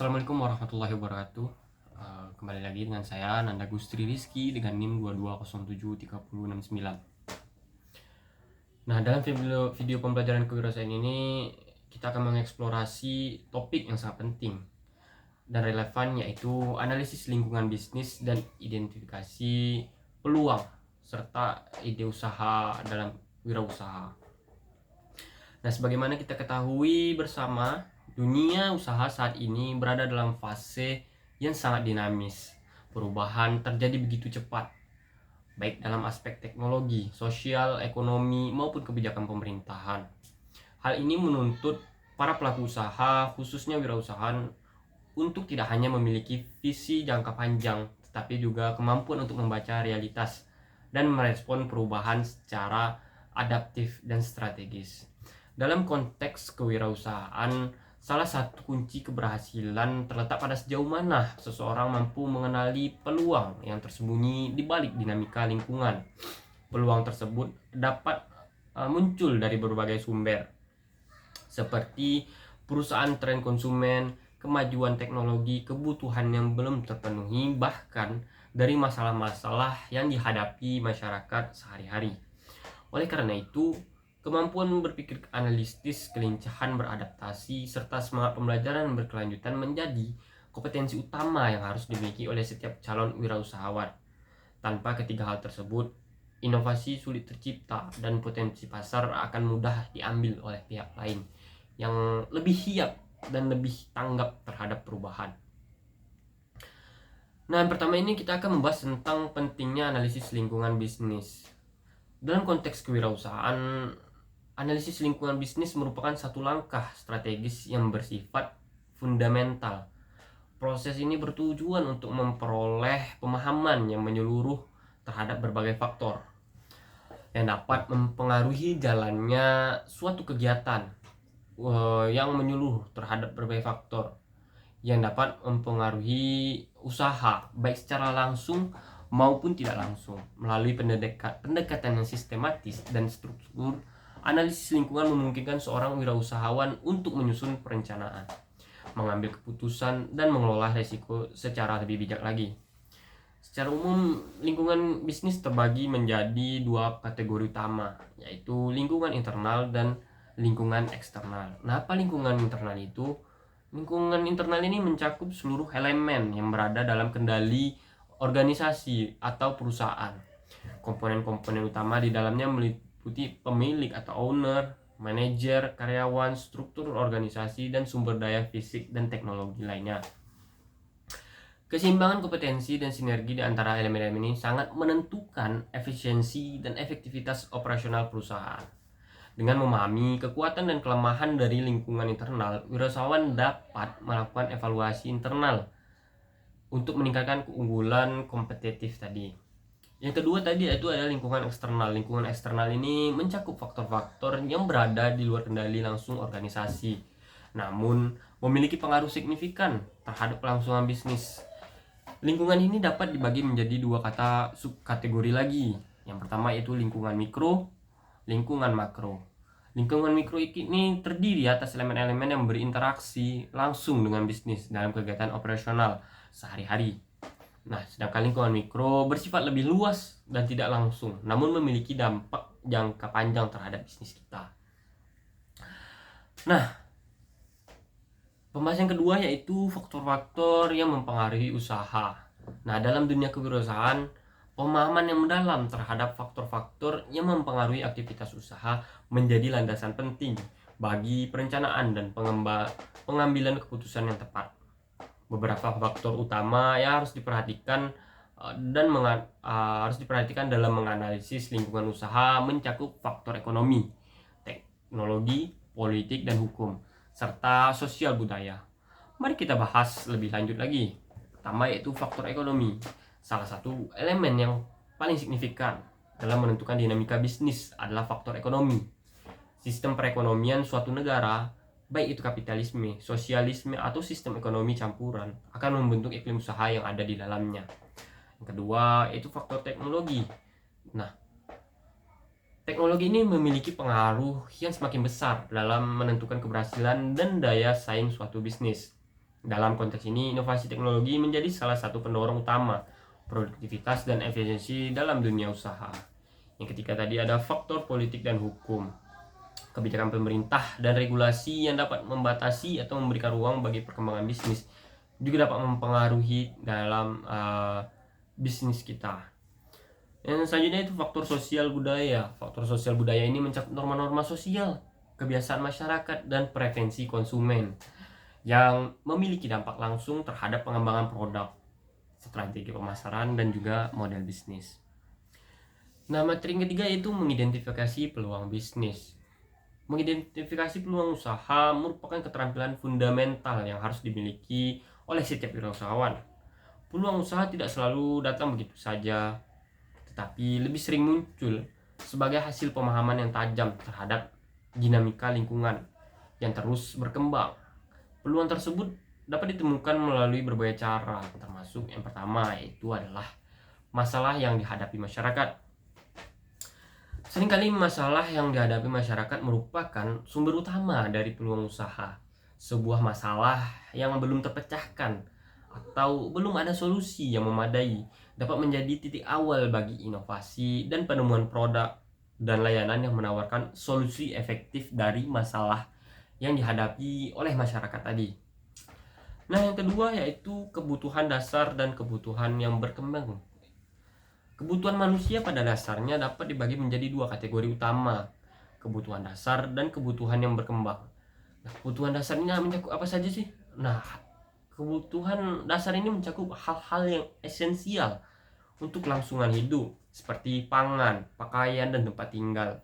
Assalamualaikum warahmatullahi wabarakatuh. Kembali lagi dengan saya Nanda Gustri Rizky dengan NIM 22073069. Nah, dalam video pembelajaran kewirausahaan ini kita akan mengeksplorasi topik yang sangat penting dan relevan, yaitu analisis lingkungan bisnis dan identifikasi peluang serta ide usaha dalam wirausaha. Nah, sebagaimana kita ketahui bersama, dunia usaha saat ini berada dalam fase yang sangat dinamis. Perubahan terjadi begitu cepat, baik dalam aspek teknologi, sosial, ekonomi, maupun kebijakan pemerintahan. Hal ini menuntut para pelaku usaha, khususnya wirausahaan, untuk tidak hanya memiliki visi jangka panjang, tetapi juga kemampuan untuk membaca realitas dan merespon perubahan secara adaptif dan strategis. Dalam konteks kewirausahaan, salah satu kunci keberhasilan terletak pada sejauh mana seseorang mampu mengenali peluang yang tersembunyi di balik dinamika lingkungan. Peluang tersebut dapat muncul dari berbagai sumber, seperti perusahaan tren konsumen, kemajuan teknologi, kebutuhan yang belum terpenuhi, bahkan dari masalah-masalah yang dihadapi masyarakat sehari-hari. Oleh karena itu, kemampuan berpikir analitis, kelincahan beradaptasi, serta semangat pembelajaran berkelanjutan menjadi kompetensi utama yang harus dimiliki oleh setiap calon wirausahawan. Tanpa ketiga hal tersebut, inovasi sulit tercipta dan potensi pasar akan mudah diambil oleh pihak lain yang lebih siap dan lebih tanggap terhadap perubahan. Nah, yang pertama ini kita akan membahas tentang pentingnya analisis lingkungan bisnis. Dalam konteks kewirausahaan, analisis lingkungan bisnis merupakan satu langkah strategis yang bersifat fundamental. Proses ini bertujuan untuk memperoleh pemahaman yang menyeluruh terhadap berbagai faktor yang dapat mempengaruhi jalannya suatu kegiatan, yang menyeluruh terhadap berbagai faktor yang dapat mempengaruhi usaha, baik secara langsung maupun tidak langsung. Melalui pendekatan yang sistematis dan struktur, analisis lingkungan memungkinkan seorang wirausahawan untuk menyusun perencanaan, mengambil keputusan, dan mengelola risiko secara lebih bijak lagi. Secara umum, lingkungan bisnis terbagi menjadi dua kategori utama, yaitu lingkungan internal dan lingkungan eksternal. Nah, apa lingkungan internal itu? Lingkungan internal ini mencakup seluruh elemen yang berada dalam kendali organisasi atau perusahaan. Komponen-komponen utama di dalamnya meliputi pemilik atau owner, manajer, karyawan, struktur organisasi, dan sumber daya fisik dan teknologi lainnya. Keseimbangan kompetensi dan sinergi di antara elemen-elemen ini sangat menentukan efisiensi dan efektivitas operasional perusahaan. Dengan memahami kekuatan dan kelemahan dari lingkungan internal, wirausahawan dapat melakukan evaluasi internal untuk meningkatkan keunggulan kompetitif tadi. Yang kedua tadi itu adalah lingkungan eksternal. Lingkungan eksternal ini mencakup faktor-faktor yang berada di luar kendali langsung organisasi, namun memiliki pengaruh signifikan terhadap kelangsungan bisnis. Lingkungan ini dapat dibagi menjadi dua kata subkategori lagi. Yang pertama yaitu lingkungan mikro, lingkungan makro. Lingkungan mikro ini terdiri atas elemen-elemen yang berinteraksi langsung dengan bisnis dalam kegiatan operasional sehari-hari. Nah, sedangkan lingkungan mikro bersifat lebih luas dan tidak langsung, namun memiliki dampak jangka panjang terhadap bisnis kita. Nah, pembahasan kedua yaitu faktor-faktor yang mempengaruhi usaha. Nah, dalam dunia kewirausahaan, pemahaman yang mendalam terhadap faktor-faktor yang mempengaruhi aktivitas usaha menjadi landasan penting bagi perencanaan dan pengambilan keputusan yang tepat. Beberapa faktor utama yang harus diperhatikan harus diperhatikan dalam menganalisis lingkungan usaha mencakup faktor ekonomi, teknologi, politik, dan hukum, serta sosial budaya. Mari kita bahas lebih lanjut lagi. Pertama yaitu faktor ekonomi. Salah satu elemen yang paling signifikan dalam menentukan dinamika bisnis adalah faktor ekonomi. Sistem perekonomian suatu negara, baik itu kapitalisme, sosialisme, atau sistem ekonomi campuran, akan membentuk iklim usaha yang ada di dalamnya. Yang kedua yaitu faktor teknologi. Nah, teknologi ini memiliki pengaruh yang semakin besar dalam menentukan keberhasilan dan daya saing suatu bisnis. Dalam konteks ini, inovasi teknologi menjadi salah satu pendorong utama produktivitas dan efisiensi dalam dunia usaha. Yang ketiga tadi ada faktor politik dan hukum. Kebijakan pemerintah dan regulasi yang dapat membatasi atau memberikan ruang bagi perkembangan bisnis juga dapat mempengaruhi dalam bisnis kita. Yang selanjutnya itu faktor sosial budaya. Faktor sosial budaya ini mencakup norma-norma sosial, kebiasaan masyarakat, dan preferensi konsumen yang memiliki dampak langsung terhadap pengembangan produk, strategi pemasaran, dan juga model bisnis. Nah, materi yang ketiga yaitu mengidentifikasi peluang bisnis. Mengidentifikasi peluang usaha merupakan keterampilan fundamental yang harus dimiliki oleh setiap wirausahawan. Peluang usaha tidak selalu datang begitu saja, tetapi lebih sering muncul sebagai hasil pemahaman yang tajam terhadap dinamika lingkungan yang terus berkembang. Peluang tersebut dapat ditemukan melalui berbagai cara, termasuk yang pertama yaitu adalah masalah yang dihadapi masyarakat. Seringkali masalah yang dihadapi masyarakat merupakan sumber utama dari peluang usaha. Sebuah masalah yang belum terpecahkan atau belum ada solusi yang memadai dapat menjadi titik awal bagi inovasi dan penemuan produk dan layanan yang menawarkan solusi efektif dari masalah yang dihadapi oleh masyarakat tadi. Nah, yang kedua yaitu kebutuhan dasar dan kebutuhan yang berkembang. Kebutuhan manusia pada dasarnya dapat dibagi menjadi dua kategori utama, kebutuhan dasar dan kebutuhan yang berkembang. Nah, kebutuhan dasar ini mencakup apa saja sih? Nah, kebutuhan dasar ini mencakup hal-hal yang esensial untuk kelangsungan hidup, seperti pangan, pakaian, dan tempat tinggal.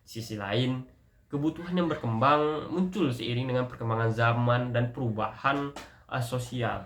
Di sisi lain, kebutuhan yang berkembang muncul seiring dengan perkembangan zaman dan perubahan sosial.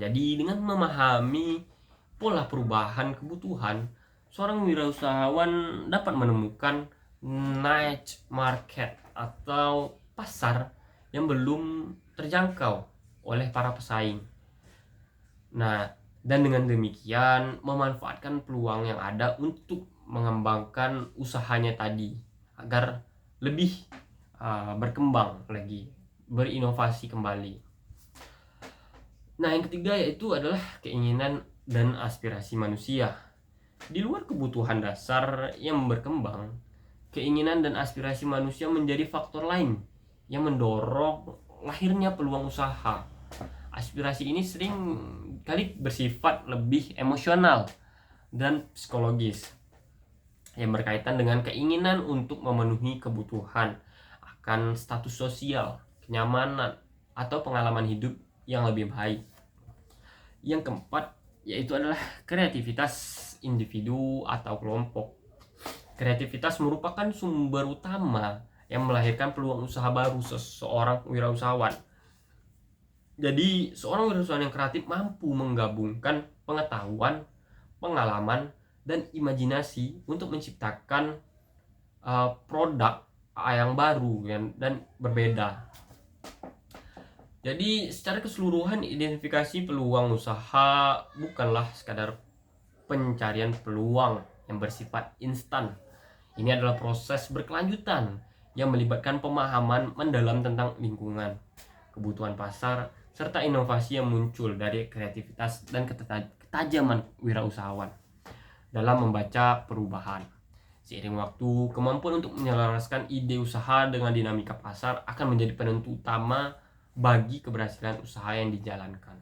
Jadi dengan memahami pola perubahan kebutuhan, seorang wirausahawan dapat menemukan niche market atau pasar yang belum terjangkau oleh para pesaing. Nah, dan dengan demikian memanfaatkan peluang yang ada untuk mengembangkan usahanya tadi agar lebih berkembang lagi, berinovasi kembali. Nah, yang ketiga yaitu adalah keinginan dan aspirasi manusia. Di luar kebutuhan dasar yang berkembang, keinginan dan aspirasi manusia menjadi faktor lain yang mendorong lahirnya peluang usaha. Aspirasi ini sering kali bersifat lebih emosional dan psikologis yang berkaitan dengan keinginan untuk memenuhi kebutuhan akan status sosial, kenyamanan, atau pengalaman hidup yang lebih baik. Yang keempat yaitu adalah kreativitas individu atau kelompok. Kreativitas merupakan sumber utama yang melahirkan peluang usaha baru seseorang wirausahawan. Jadi, seorang wirausahawan yang kreatif mampu menggabungkan pengetahuan, pengalaman, dan imajinasi untuk menciptakan produk yang baru dan berbeda. Jadi, secara keseluruhan identifikasi peluang usaha bukanlah sekadar pencarian peluang yang bersifat instan. Ini adalah proses berkelanjutan yang melibatkan pemahaman mendalam tentang lingkungan, kebutuhan pasar, serta inovasi yang muncul dari kreativitas dan ketajaman wirausahawan dalam membaca perubahan. Seiring waktu, kemampuan untuk menyelaraskan ide usaha dengan dinamika pasar akan menjadi penentu utama bagi keberhasilan usaha yang dijalankan.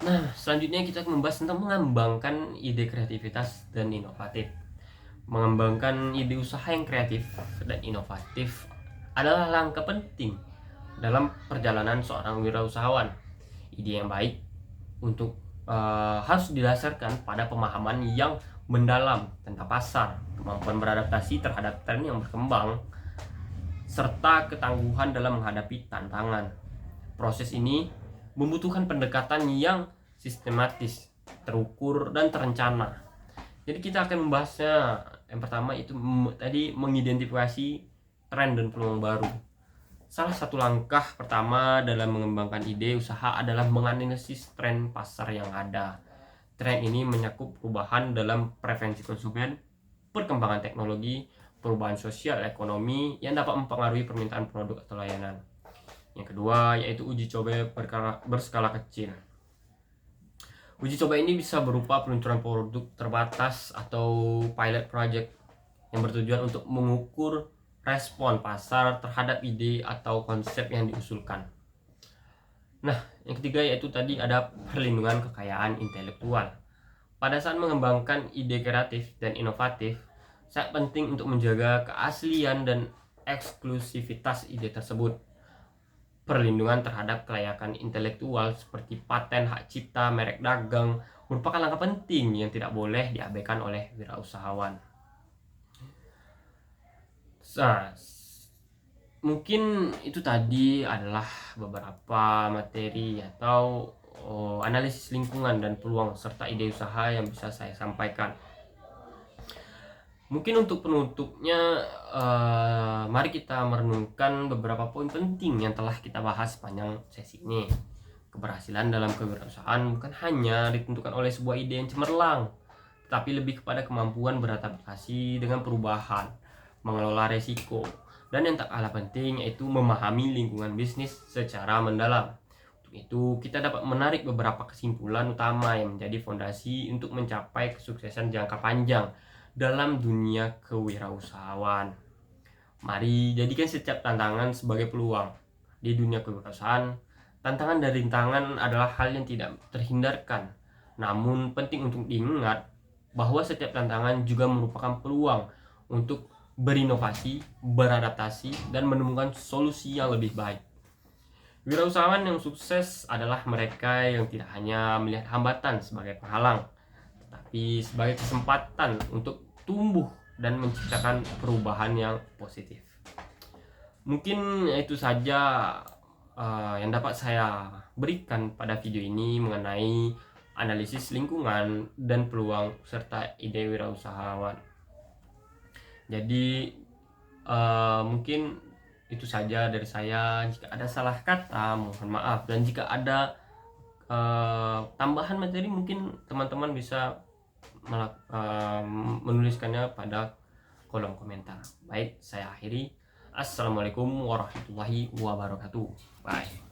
Nah, selanjutnya kita akan membahas tentang mengembangkan ide kreativitas dan inovatif. Mengembangkan ide usaha yang kreatif dan inovatif adalah langkah penting dalam perjalanan seorang wirausahawan. Ide yang baik harus didasarkan pada pemahaman yang mendalam tentang pasar, kemampuan beradaptasi terhadap tren yang berkembang, serta ketangguhan dalam menghadapi tantangan. Proses ini membutuhkan pendekatan yang sistematis, terukur, dan terencana. Jadi kita akan membahasnya. Yang pertama itu tadi mengidentifikasi tren dan peluang baru. Salah satu langkah pertama dalam mengembangkan ide usaha adalah menganalisis tren pasar yang ada. Tren ini menyakup perubahan dalam preferensi konsumen, perkembangan teknologi, perubahan sosial ekonomi yang dapat mempengaruhi permintaan produk atau layanan. Yang kedua yaitu uji coba berskala kecil. Uji coba ini bisa berupa peluncuran produk terbatas atau pilot project yang bertujuan untuk mengukur respon pasar terhadap ide atau konsep yang diusulkan. Nah, yang ketiga yaitu tadi ada perlindungan kekayaan intelektual. Pada saat mengembangkan ide kreatif dan inovatif, sangat penting untuk menjaga keaslian dan eksklusivitas ide tersebut. Perlindungan terhadap kelayakan intelektual seperti paten, hak cipta, merek dagang merupakan langkah penting yang tidak boleh diabaikan oleh wirausahawan. Nah, mungkin itu tadi adalah beberapa materi atau analisis lingkungan dan peluang serta ide usaha yang bisa saya sampaikan. Mungkin untuk penutupnya, mari kita merenungkan beberapa poin penting yang telah kita bahas sepanjang sesi ini. Keberhasilan dalam kewirausahaan bukan hanya ditentukan oleh sebuah ide yang cemerlang, tetapi lebih kepada kemampuan beradaptasi dengan perubahan, mengelola resiko, dan yang tak kalah penting yaitu memahami lingkungan bisnis secara mendalam. Untuk itu, kita dapat menarik beberapa kesimpulan utama yang menjadi fondasi untuk mencapai kesuksesan jangka panjang dalam dunia kewirausahaan. Mari jadikan setiap tantangan sebagai peluang. Di dunia kewirausahaan, tantangan dan rintangan adalah hal yang tidak terhindarkan. Namun penting untuk diingat bahwa setiap tantangan juga merupakan peluang untuk berinovasi, beradaptasi, dan menemukan solusi yang lebih baik. Wirausahawan yang sukses adalah mereka yang tidak hanya melihat hambatan sebagai penghalang, tapi sebagai kesempatan untuk tumbuh dan menciptakan perubahan yang positif. Mungkin itu saja yang dapat saya berikan pada video ini mengenai analisis lingkungan dan peluang serta ide wirausahawan. Jadi mungkin itu saja dari saya. Jika ada salah kata mohon maaf, dan jika ada tambahan materi mungkin teman-teman bisa menuliskannya pada kolom komentar. Baik, saya akhiri. Assalamualaikum warahmatullahi wabarakatuh. Bye.